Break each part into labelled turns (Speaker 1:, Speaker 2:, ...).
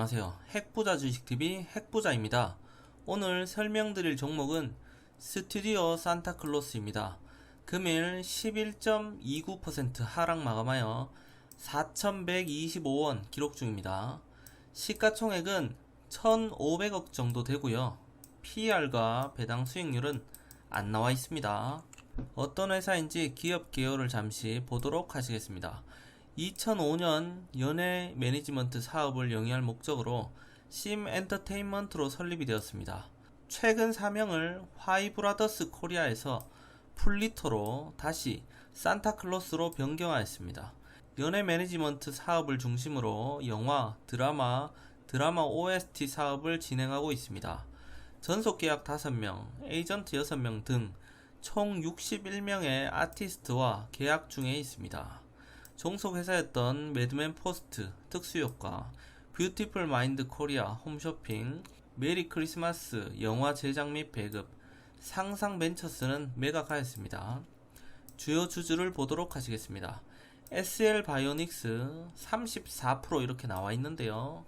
Speaker 1: 안녕하세요. 핵부자 주식TV 핵부자입니다. 오늘 설명드릴 종목은 스튜디오 산타클로스입니다. 금일 11.29% 하락 마감하여 4,125원 기록 중입니다. 시가총액은 1,500억 정도 되고요. PER과 배당 수익률은 안 나와 있습니다. 어떤 회사인지 기업 개요를 잠시 보도록 하시겠습니다. 2005년 연예 매니지먼트 사업을 영위할 목적으로 심 엔터테인먼트로 설립이 되었습니다. 최근 사명을 화이브라더스 코리아에서 풀리토로 다시 산타클로스로 변경하였습니다. 연예 매니지먼트 사업을 중심으로 영화, 드라마 OST 사업을 진행하고 있습니다. 전속 계약 5명, 에이전트 6명 등 총 61명의 아티스트와 계약 중에 있습니다. 종속 회사였던 매드맨 포스트, 특수효과, 뷰티풀 마인드 코리아 홈쇼핑, 메리 크리스마스 영화 제작 및 배급, 상상 벤처스는 매각하였습니다. 주요 주주를 보도록 하시겠습니다. SL 바이오닉스 34% 이렇게 나와 있는데요.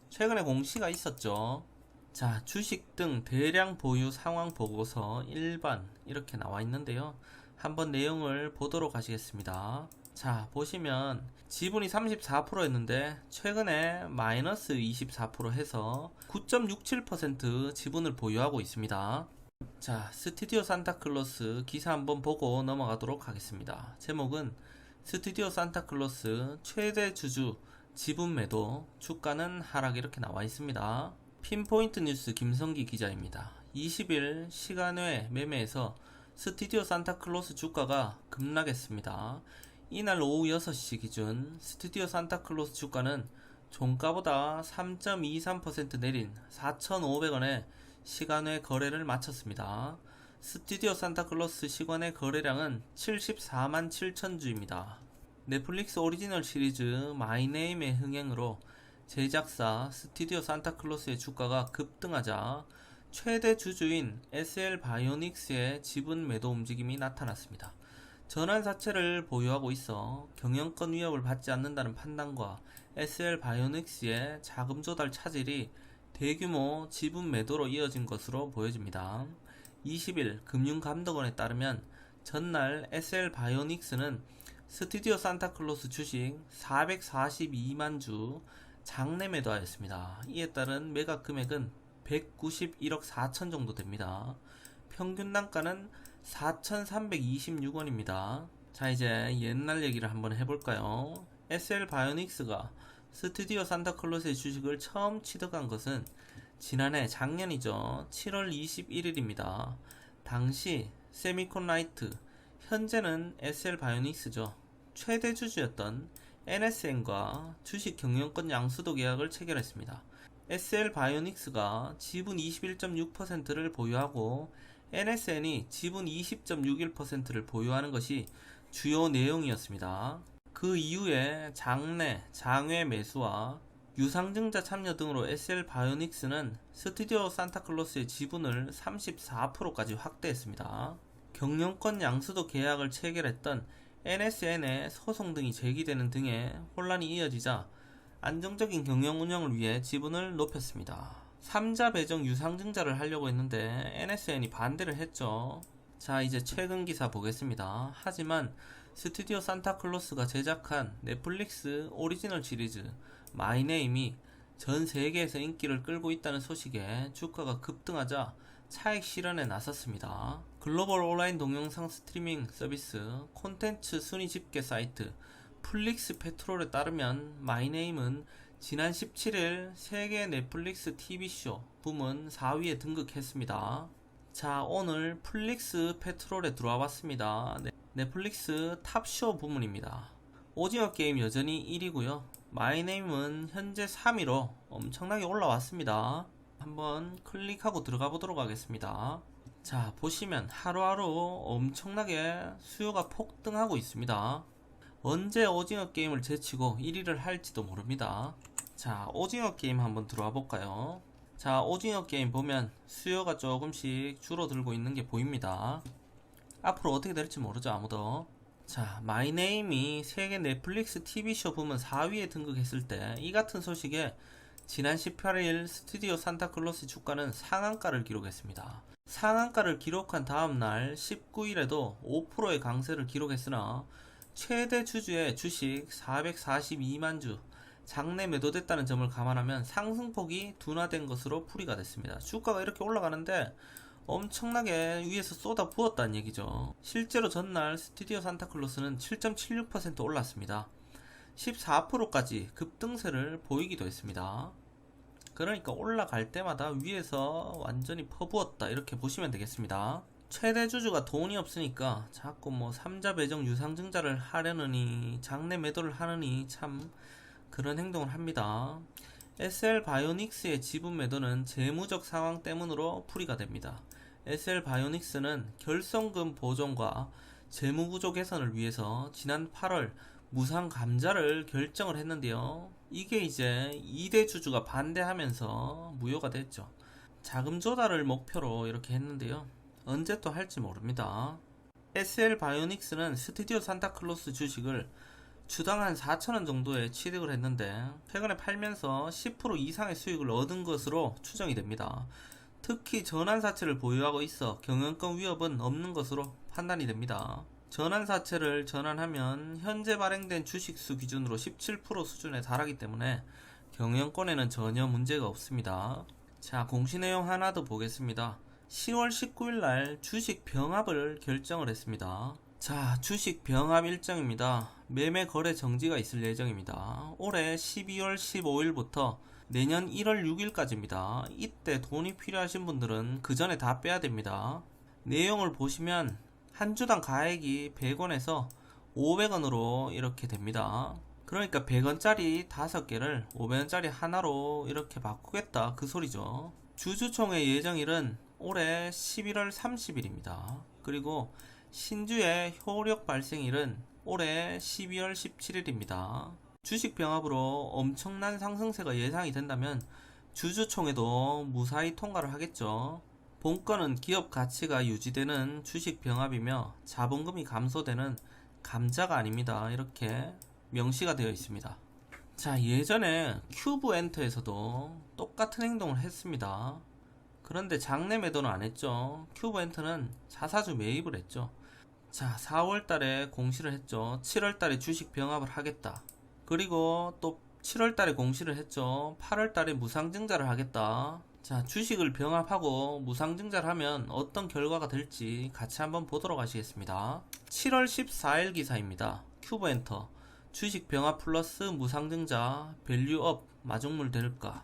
Speaker 1: 최근에 공시가 있었죠. 자, 주식 등 대량 보유 상황 보고서 일반 이렇게 나와 있는데요. 한번 내용을 보도록 하시겠습니다. 자, 보시면 지분이 34%였는데 최근에 마이너스 24% 해서 9.67% 지분을 보유하고 있습니다. 자, 스튜디오 산타클로스 기사 한번 보고 넘어가도록 하겠습니다. 제목은 스튜디오 산타클로스 최대 주주 지분 매도, 주가는 하락 이렇게 나와 있습니다. 핀포인트 뉴스 김성기 기자입니다. 20일 시간외 매매에서 스튜디오 산타클로스 주가가 급락했습니다. 이날 오후 6시 기준 스튜디오 산타클로스 주가는 종가보다 3.23% 내린 4,500원에 시간외 거래를 마쳤습니다. 스튜디오 산타클로스 시간외 거래량은 74만 7천주입니다. 넷플릭스 오리지널 시리즈 마이네임의 흥행으로 제작사 스튜디오 산타클로스의 주가가 급등하자 최대 주주인 SL 바이오닉스의 지분 매도 움직임이 나타났습니다. 전환사채를 보유하고 있어 경영권 위협을 받지 않는다는 판단과 SL 바이오닉스의 자금 조달 차질이 대규모 지분 매도로 이어진 것으로 보여집니다. 20일 금융감독원에 따르면 전날 SL 바이오닉스는 스튜디오 산타클로스 주식 442만 주 장내 매도하였습니다. 이에 따른 매각 금액은 191억 4천 정도 됩니다. 평균 단가는 4,326원입니다. 자, 이제 옛날 얘기를 한번 해볼까요? SL 바이오닉스가 스튜디오 산타클로스의 주식을 처음 취득한 것은 지난해 작년이죠. 7월 21일입니다. 당시 세미콘라이트, 현재는 SL 바이오닉스죠. 최대 주주였던 NSN과 주식 경영권 양수도 계약을 체결했습니다. SL 바이오닉스가 지분 21.6%를 보유하고 NSN이 지분 20.61%를 보유하는 것이 주요 내용이었습니다. 그 이후에 장내, 장외 매수와 유상증자 참여 등으로 SL 바이오닉스는 스튜디오 산타클로스의 지분을 34%까지 확대했습니다. 경영권 양수도 계약을 체결했던 NSN의 소송 등이 제기되는 등의 혼란이 이어지자 안정적인 경영 운영을 위해 지분을 높였습니다. 3자 배정 유상증자를 하려고 했는데 NSN이 반대를 했죠. 자, 이제 최근 기사 보겠습니다. 하지만 스튜디오 산타클로스가 제작한 넷플릭스 오리지널 시리즈 마이네임이 전 세계에서 인기를 끌고 있다는 소식에 주가가 급등하자 차익 실현에 나섰습니다. 글로벌 온라인 동영상 스트리밍 서비스 콘텐츠 순위 집계 사이트 플릭스 페트롤에 따르면 마이네임은 지난 17일 세계 넷플릭스 TV쇼 부문 4위에 등극했습니다. 자, 오늘 플릭스 페트롤에 들어와 봤습니다. 넷플릭스 탑쇼 부문입니다. 오징어 게임 여전히 1위고요. 마이네임은 현재 3위로 엄청나게 올라왔습니다. 한번 클릭하고 들어가 보도록 하겠습니다. 자, 보시면 하루하루 엄청나게 수요가 폭등하고 있습니다. 언제 오징어 게임을 제치고 1위를 할지도 모릅니다. 자, 오징어 게임 한번 들어와 볼까요? 자, 오징어 게임 보면 수요가 조금씩 줄어들고 있는 게 보입니다. 앞으로 어떻게 될지 모르죠, 아무도. 자, 마이네임이 세계 넷플릭스 TV쇼 부문 4위에 등극했을 때 이 같은 소식에 지난 18일 스튜디오 산타클로스 주가는 상한가를 기록했습니다. 상한가를 기록한 다음날 19일에도 5%의 강세를 기록했으나 최대 주주의 주식 442만 주 장내 매도됐다는 점을 감안하면 상승폭이 둔화된 것으로 풀이가 됐습니다. 주가가 이렇게 올라가는데 엄청나게 위에서 쏟아 부었다는 얘기죠. 실제로 전날 스튜디오 산타클로스는 7.76% 올랐습니다. 14%까지 급등세를 보이기도 했습니다. 그러니까 올라갈 때마다 위에서 완전히 퍼부었다 이렇게 보시면 되겠습니다. 최대 주주가 돈이 없으니까 자꾸 뭐 삼자 배정 유상증자를 하려느니 장내 매도를 하느니 참 그런 행동을 합니다. SL 바이오닉스의 지분 매도는 재무적 상황 때문으로 풀이가 됩니다. SL 바이오닉스는 결손금 보존과 재무구조 개선을 위해서 지난 8월 무상 감자를 결정을 했는데요. 이게 이제 2대 주주가 반대하면서 무효가 됐죠. 자금 조달을 목표로 이렇게 했는데요. 언제 또 할지 모릅니다. SL 바이오닉스는 스튜디오 산타클로스 주식을 주당 한 4,000원 정도에 취득을 했는데 최근에 팔면서 10% 이상의 수익을 얻은 것으로 추정이 됩니다. 특히 전환사채를 보유하고 있어 경영권 위협은 없는 것으로 판단이 됩니다. 전환사채를 전환하면 현재 발행된 주식수 기준으로 17% 수준에 달하기 때문에 경영권에는 전혀 문제가 없습니다. 자, 공시 내용 하나 더 보겠습니다. 10월 19일 날 주식 병합을 결정을 했습니다. 자, 주식 병합 일정입니다. 매매 거래 정지가 있을 예정입니다. 올해 12월 15일부터 내년 1월 6일까지입니다. 이때 돈이 필요하신 분들은 그 전에 다 빼야 됩니다. 내용을 보시면 한 주당 가액이 100원에서 500원으로 이렇게 됩니다. 그러니까 100원짜리 5개를 500원짜리 하나로 이렇게 바꾸겠다 그 소리죠. 주주총회 예정일은 올해 11월 30일입니다. 그리고 신주의 효력 발생일은 올해 12월 17일입니다. 주식 병합으로 엄청난 상승세가 예상이 된다면 주주총회도 무사히 통과를 하겠죠. 본건은 기업 가치가 유지되는 주식 병합이며 자본금이 감소되는 감자가 아닙니다. 이렇게 명시가 되어 있습니다. 자, 예전에 큐브 엔터에서도 똑같은 행동을 했습니다. 그런데 장내 매도는 안 했죠. 큐브 엔터는 자사주 매입을 했죠. 자, 4월달에 공시를 했죠. 7월달에 주식 병합을 하겠다. 그리고 또 7월달에 공시를 했죠. 8월달에 무상증자를 하겠다. 자, 주식을 병합하고 무상증자를 하면 어떤 결과가 될지 같이 한번 보도록 하시겠습니다. 7월 14일 기사입니다. 큐브엔터 주식 병합 플러스 무상증자 밸류업 마중물 될까,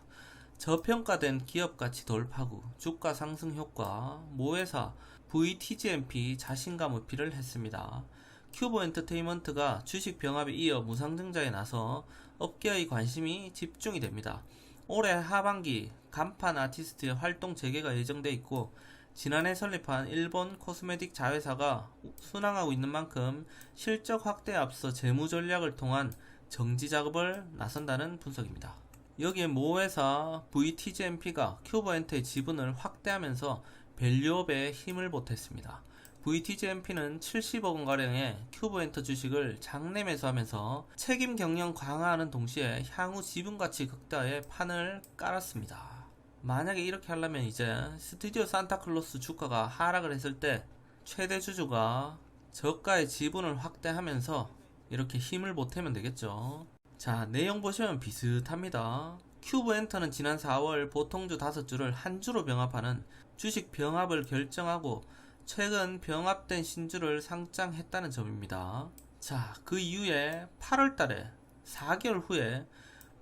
Speaker 1: 저평가된 기업가치 돌파구 주가 상승 효과, 모회사 VTGMP 자신감 어필을 했습니다. 큐브 엔터테인먼트가 주식 병합에 이어 무상증자에 나서 업계의 관심이 집중이 됩니다. 올해 하반기 간판 아티스트의 활동 재개가 예정돼 있고, 지난해 설립한 일본 코스메틱 자회사가 순항하고 있는 만큼 실적 확대에 앞서 재무 전략을 통한 정지 작업을 나선다는 분석입니다. 여기에 모회사 VTGMP가 큐브엔터의 지분을 확대하면서 밸류업에 힘을 보탰습니다. VTGMP는 70억원가량의 큐브엔터 주식을 장내 매수하면서 책임 경영 강화하는 동시에 향후 지분가치 극대화에 판을 깔았습니다. 만약에 이렇게 하려면 이제 스튜디오 산타클로스 주가가 하락을 했을 때 최대 주주가 저가의 지분을 확대하면서 이렇게 힘을 보태면 되겠죠. 자, 내용 보시면 비슷합니다. 큐브엔터는 지난 4월 보통주 5주를 한 주로 병합하는 주식 병합을 결정하고 최근 병합된 신주를 상장했다는 점입니다. 자, 그 이후에 8월달에 4개월 후에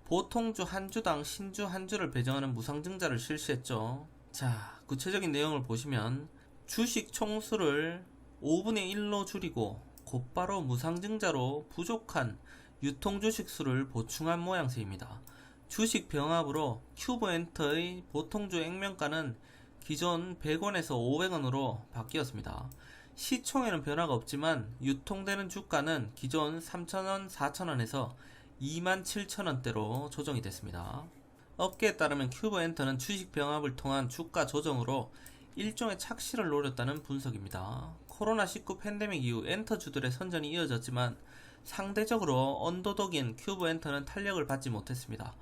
Speaker 1: 보통주 한 주당 신주 한 주를 배정하는 무상증자를 실시했죠. 자, 구체적인 내용을 보시면 주식 총수를 5분의 1로 줄이고 곧바로 무상증자로 부족한 유통주식 수를 보충한 모양새입니다. 주식 병합으로 큐브엔터의 보통주 액면가는 기존 100원에서 500원으로 바뀌었습니다. 시총에는 변화가 없지만 유통되는 주가는 기존 3,000원, 4,000원에서 27,000원대로 조정이 됐습니다. 업계에 따르면 큐브엔터는 주식 병합을 통한 주가 조정으로 일종의 착시를 노렸다는 분석입니다. 코로나19 팬데믹 이후 엔터주들의 선전이 이어졌지만 상대적으로 언더독인 큐브엔터는 탄력을 받지 못했습니다.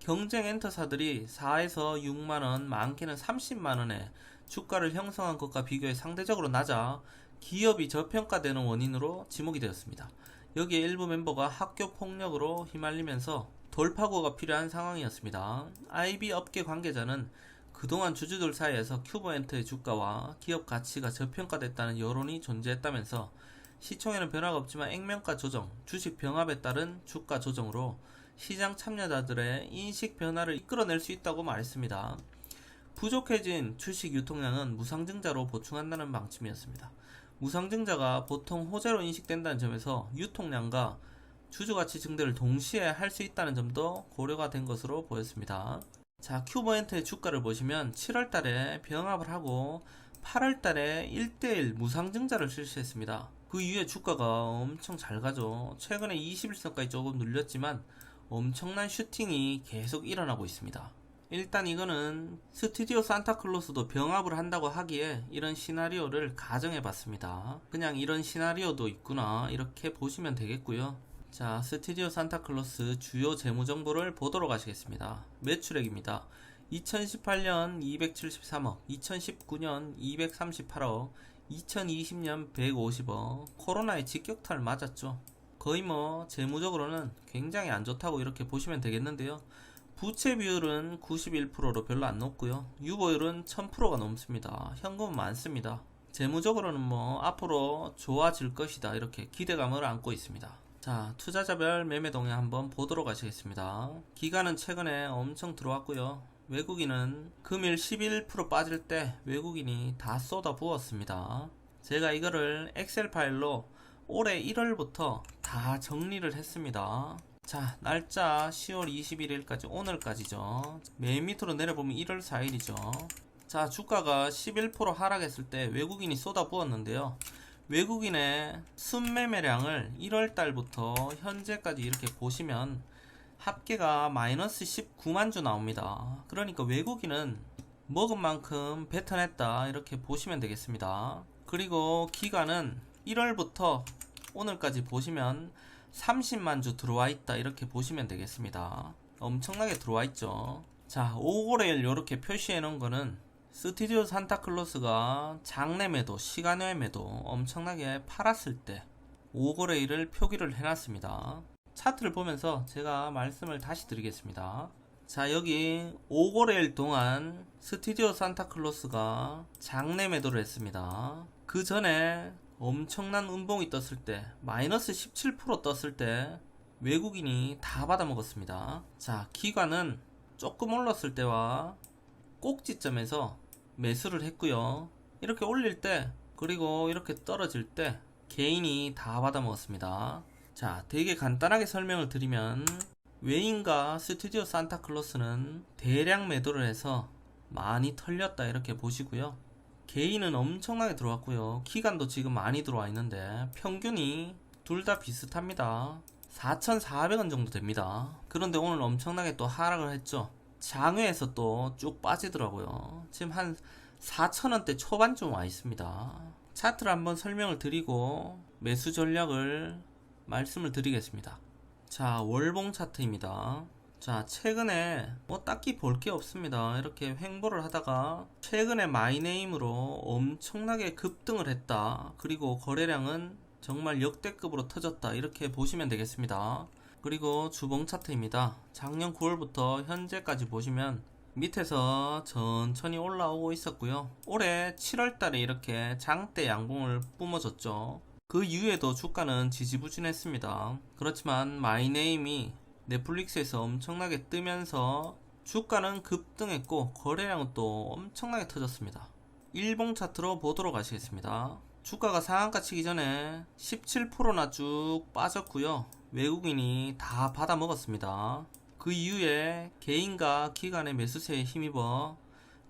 Speaker 1: 경쟁 엔터사들이 4에서 6만원, 많게는 30만원에 주가를 형성한 것과 비교해 상대적으로 낮아 기업이 저평가되는 원인으로 지목이 되었습니다. 여기에 일부 멤버가 학교 폭력으로 휘말리면서 돌파구가 필요한 상황이었습니다. IB 업계 관계자는 그동안 주주들 사이에서 큐버엔터의 주가와 기업 가치가 저평가됐다는 여론이 존재했다면서 시총에는 변화가 없지만 액면가 조정, 주식 병합에 따른 주가 조정으로 시장 참여자들의 인식 변화를 이끌어낼 수 있다고 말했습니다. 부족해진 주식 유통량은 무상증자로 보충한다는 방침이었습니다. 무상증자가 보통 호재로 인식된다는 점에서 유통량과 주주가치 증대를 동시에 할 수 있다는 점도 고려가 된 것으로 보였습니다. 자, 큐버엔터의 주가를 보시면 7월달에 병합을 하고 8월달에 1대1 무상증자를 실시했습니다. 그 이후에 주가가 엄청 잘 가죠. 최근에 21선까지 조금 눌렸지만 엄청난 슈팅이 계속 일어나고 있습니다. 일단 이거는 스튜디오 산타클로스도 병합을 한다고 하기에 이런 시나리오를 가정해 봤습니다. 그냥 이런 시나리오도 있구나 이렇게 보시면 되겠고요. 자, 스튜디오 산타클로스 주요 재무정보를 보도록 하시겠습니다. 매출액입니다. 2018년 273억, 2019년 238억, 2020년 150억. 코로나의 직격탄을 맞았죠. 거의 뭐 재무적으로는 굉장히 안 좋다고 이렇게 보시면 되겠는데요. 부채 비율은 91%로 별로 안 높고요. 유보율은 1000%가 넘습니다. 현금은 많습니다. 재무적으로는 뭐 앞으로 좋아질 것이다 이렇게 기대감을 안고 있습니다. 자, 투자자별 매매 동향 한번 보도록 하시겠습니다. 기관은 최근에 엄청 들어왔고요. 외국인은 금일 11% 빠질 때 외국인이 다 쏟아 부었습니다. 제가 이거를 엑셀 파일로 올해 1월부터 다 정리를 했습니다. 자, 날짜 10월 21일까지 오늘까지죠. 맨 밑으로 내려보면 1월 4일이죠. 자, 주가가 11% 하락했을 때 외국인이 쏟아 부었는데요. 외국인의 순매매량을 1월달부터 현재까지 이렇게 보시면 합계가 마이너스 19만 주 나옵니다. 그러니까 외국인은 먹은 만큼 뱉어냈다 이렇게 보시면 되겠습니다. 그리고 기간은 1월부터 오늘까지 보시면 30만 주 들어와 있다 이렇게 보시면 되겠습니다. 엄청나게 들어와 있죠. 자, 5거래일 이렇게 표시해 놓은 거는 스튜디오 산타클로스가 장내 매도, 시간외 매도 엄청나게 팔았을 때 5거래일을 표기를 해놨습니다. 차트를 보면서 제가 말씀을 다시 드리겠습니다. 자, 여기 5거래일 동안 스튜디오 산타클로스가 장내 매도를 했습니다. 그 전에 엄청난 음봉이 떴을 때 마이너스 17% 떴을 때 외국인이 다 받아먹었습니다. 자, 기관은 조금 올랐을 때와 꼭지점에서 매수를 했고요. 이렇게 올릴 때 그리고 이렇게 떨어질 때 개인이 다 받아먹었습니다. 자, 되게 간단하게 설명을 드리면 외인과 스튜디오 산타클로스는 대량 매도를 해서 많이 털렸다 이렇게 보시고요. 개인은 엄청나게 들어왔고요. 기간도 지금 많이 들어와 있는데 평균이 둘 다 비슷합니다. 4,400원 정도 됩니다. 그런데 오늘 엄청나게 또 하락을 했죠. 장외에서 또 쭉 빠지더라고요. 지금 한 4,000원대 초반쯤 와 있습니다. 차트를 한번 설명을 드리고 매수 전략을 말씀을 드리겠습니다. 자, 월봉 차트입니다. 자, 최근에 뭐 딱히 볼 게 없습니다. 이렇게 횡보를 하다가 최근에 마이네임으로 엄청나게 급등을 했다. 그리고 거래량은 정말 역대급으로 터졌다. 이렇게 보시면 되겠습니다. 그리고 주봉 차트입니다. 작년 9월부터 현재까지 보시면 밑에서 천천히 올라오고 있었고요. 올해 7월달에 이렇게 장대 양봉을 뿜어줬죠. 그 이후에도 주가는 지지부진했습니다. 그렇지만 마이네임이 넷플릭스에서 엄청나게 뜨면서 주가는 급등했고 거래량은 또 엄청나게 터졌습니다. 일봉 차트로 보도록 하시겠습니다. 주가가 상한가 치기 전에 17%나 쭉 빠졌고요. 외국인이 다 받아 먹었습니다. 그 이후에 개인과 기관의 매수세에 힘입어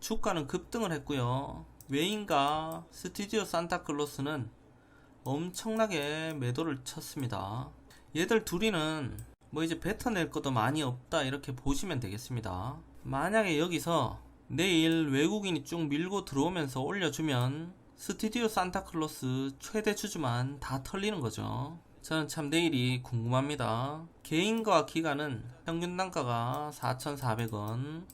Speaker 1: 주가는 급등을 했고요. 외인과 스튜디오 산타클로스는 엄청나게 매도를 쳤습니다. 얘들 둘이는 뭐 이제 뱉어낼 것도 많이 없다 이렇게 보시면 되겠습니다. 만약에 여기서 내일 외국인이 쭉 밀고 들어오면서 올려주면 스튜디오 산타클로스 최대 주주만 다 털리는 거죠. 저는 참 내일이 궁금합니다. 개인과 기관은 평균 단가가 4,400원,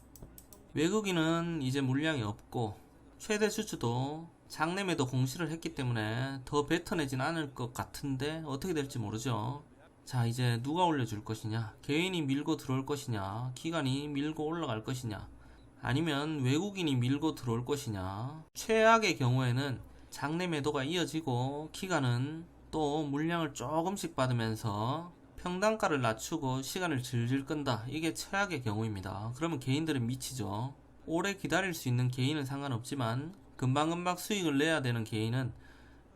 Speaker 1: 외국인은 이제 물량이 없고 최대 주주도 장내 매도 공시를 했기 때문에 더 뱉어내진 않을 것 같은데 어떻게 될지 모르죠. 자, 이제 누가 올려줄 것이냐, 개인이 밀고 들어올 것이냐, 기관이 밀고 올라갈 것이냐, 아니면 외국인이 밀고 들어올 것이냐. 최악의 경우에는 장내 매도가 이어지고 기관은 또 물량을 조금씩 받으면서 평단가를 낮추고 시간을 질질 끈다. 이게 최악의 경우입니다. 그러면 개인들은 미치죠. 오래 기다릴 수 있는 개인은 상관없지만 금방금방 수익을 내야 되는 개인은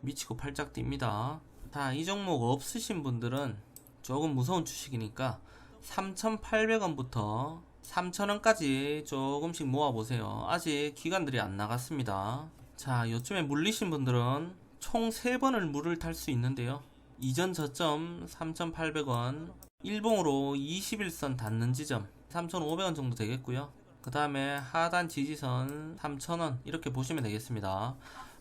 Speaker 1: 미치고 팔짝 뜁니다. 자, 이 종목 없으신 분들은 조금 무서운 주식이니까 3,800원부터 3,000원까지 조금씩 모아보세요. 아직 기간들이 안 나갔습니다. 자, 요즘에 물리신 분들은 총 3번을 물을 탈 수 있는데요. 이전 저점 3,800원, 일봉으로 21선 닿는 지점 3,500원 정도 되겠고요. 그 다음에 하단 지지선 3,000원 이렇게 보시면 되겠습니다.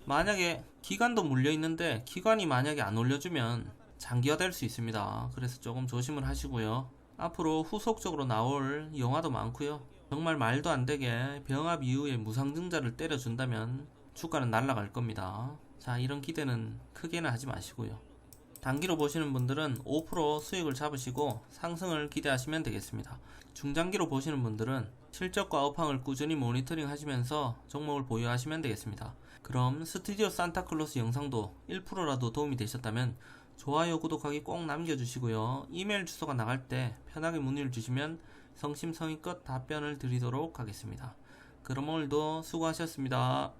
Speaker 1: 만약에 기간도 물려 있는데 기간이 만약에 안 올려주면 장기화 될 수 있습니다. 그래서 조금 조심을 하시고요. 앞으로 후속적으로 나올 영화도 많고요. 정말 말도 안 되게 병합 이후에 무상증자를 때려준다면 주가는 날아갈 겁니다. 자, 이런 기대는 크게는 하지 마시고요. 단기로 보시는 분들은 5% 수익을 잡으시고 상승을 기대하시면 되겠습니다. 중장기로 보시는 분들은 실적과 업황을 꾸준히 모니터링 하시면서 종목을 보유하시면 되겠습니다. 그럼 스튜디오 산타클로스 영상도 1%라도 도움이 되셨다면 좋아요, 구독하기 꼭 남겨주시고요. 이메일 주소가 나갈 때 편하게 문의를 주시면 성심성의껏 답변을 드리도록 하겠습니다. 그럼 오늘도 수고하셨습니다.